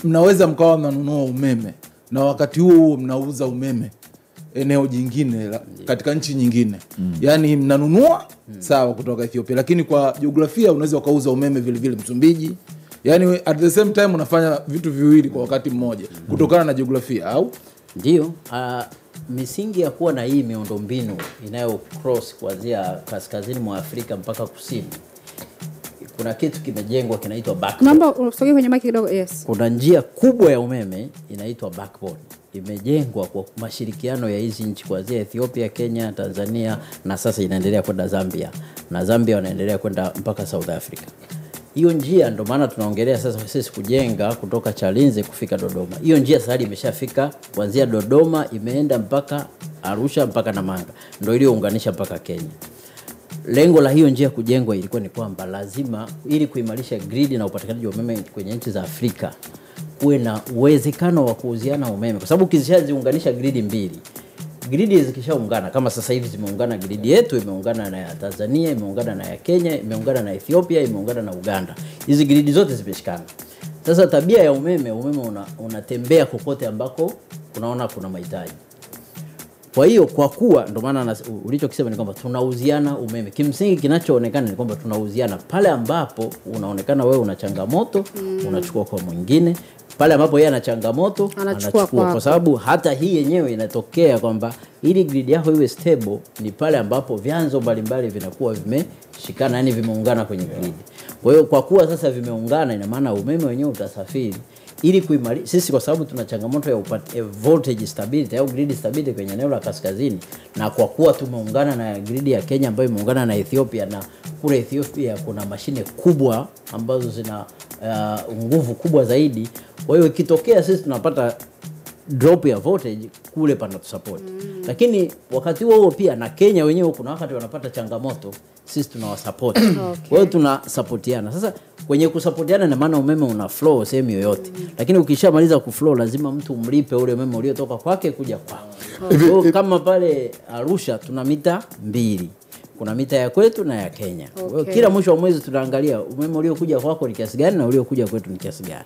mnaweza mkawa mnanunua umeme na wakati huo mnauza umeme eneo jingine katika nchi nyingine. Yani mnanunua sawa kutoka Ethiopia, lakini kwa jiografia unaweza ukauza umeme vile vile Msumbiji. Yani at the same time unafanya vitu viwili kwa wakati mmoja kutokana na jiografia au ndio. Misingi ya kuwa na hii miundombinu inayo cross kuanzia kaskazini mwa Afrika mpaka kusini, kuna kitu kimejengwa kinaitwa backbone. Naomba usogee kwenye mic kidogo. Yes. Kuna njia kubwa ya umeme inaitwa backbone. Imejengwa kwa mashirikiano ya hizi nchi kuanzia Ethiopia, Kenya, Tanzania na sasa inaendelea kwenda Zambia. Na Zambia wanaendelea kwenda mpaka South Africa. Hiyo njia ndio maana tunaongelea sasa sisi kujenga kutoka Chalinze kufika Dodoma. Hiyo njia sasa imeshafika kuanzia Dodoma, imeenda mpaka Arusha mpaka Namanga. Ndio iliyounganisha mpaka Kenya. Lengo la hiyo njia kujengwa ilikuwa ni kwamba lazima ili kuimarisha grid na upatikanaji wa umeme kwenye nchi za Afrika kuwe na uwezekano wa kuuziana umeme, kwa sababu ukishaziunganisha grid mbili, grid zikishaungana kama sasa hivi zimeungana, grid yetu imeungana na ya Tanzania, imeungana na ya Kenya, imeungana na Ethiopia, imeungana na Uganda. Hizi grid zote zimeshikana. Sasa tabia ya umeme unatembea kokote ambako unaona kuna mahitaji. Kwa hiyo kwa kuwa ndio maana ulichokisema ni kwamba tunauziana umeme. Kimsingi kinachoonekana ni kwamba tunauziana pale ambapo unaonekana wewe una changamoto, unachukua kwa mwingine. Pale ambapo yeye ana changamoto, anachukua kwa sababu hata hii yenyewe inatokea kwamba ili grid yako iwe stable ni pale ambapo vyanzo mbalimbali vinakuwa vimeshikana, yani vimeungana kwenye grid. Kwa hiyo kwa kuwa sasa vimeungana, ina maana umeme wenyewe utasafiri ili kuimarisha. Sisi kwa sababu tuna changamoto ya voltage stability au grid stability kwenye eneo la kaskazini, na kwa kuwa tumeungana na grid ya Kenya ambayo imeungana na Ethiopia, na kule Ethiopia kuna mashine kubwa ambazo zina nguvu kubwa zaidi. Kwa hiyo ikitokea sisi tunapata drop ya voltage kule pana support. Lakini wakati huo pia na Kenya wenyewe kuna wakati wanapata changamoto, sisi tunawasupport. Kwa hiyo tunasupportiana. Sasa kwenye kusupport na maana umeme una flow sehemu yoyote. Lakini ukishamaliza kuflow lazima mtu umlipe ule umeme uliotoka kwake kuja kwako. Kama pale Arusha tuna mita 2. Kuna mita ya kwetu na ya Kenya. Kila mwisho wa mwezi tunaangalia umeme uliokuja kwako ni kiasi gani na uliokuja kwetu ni kiasi gani.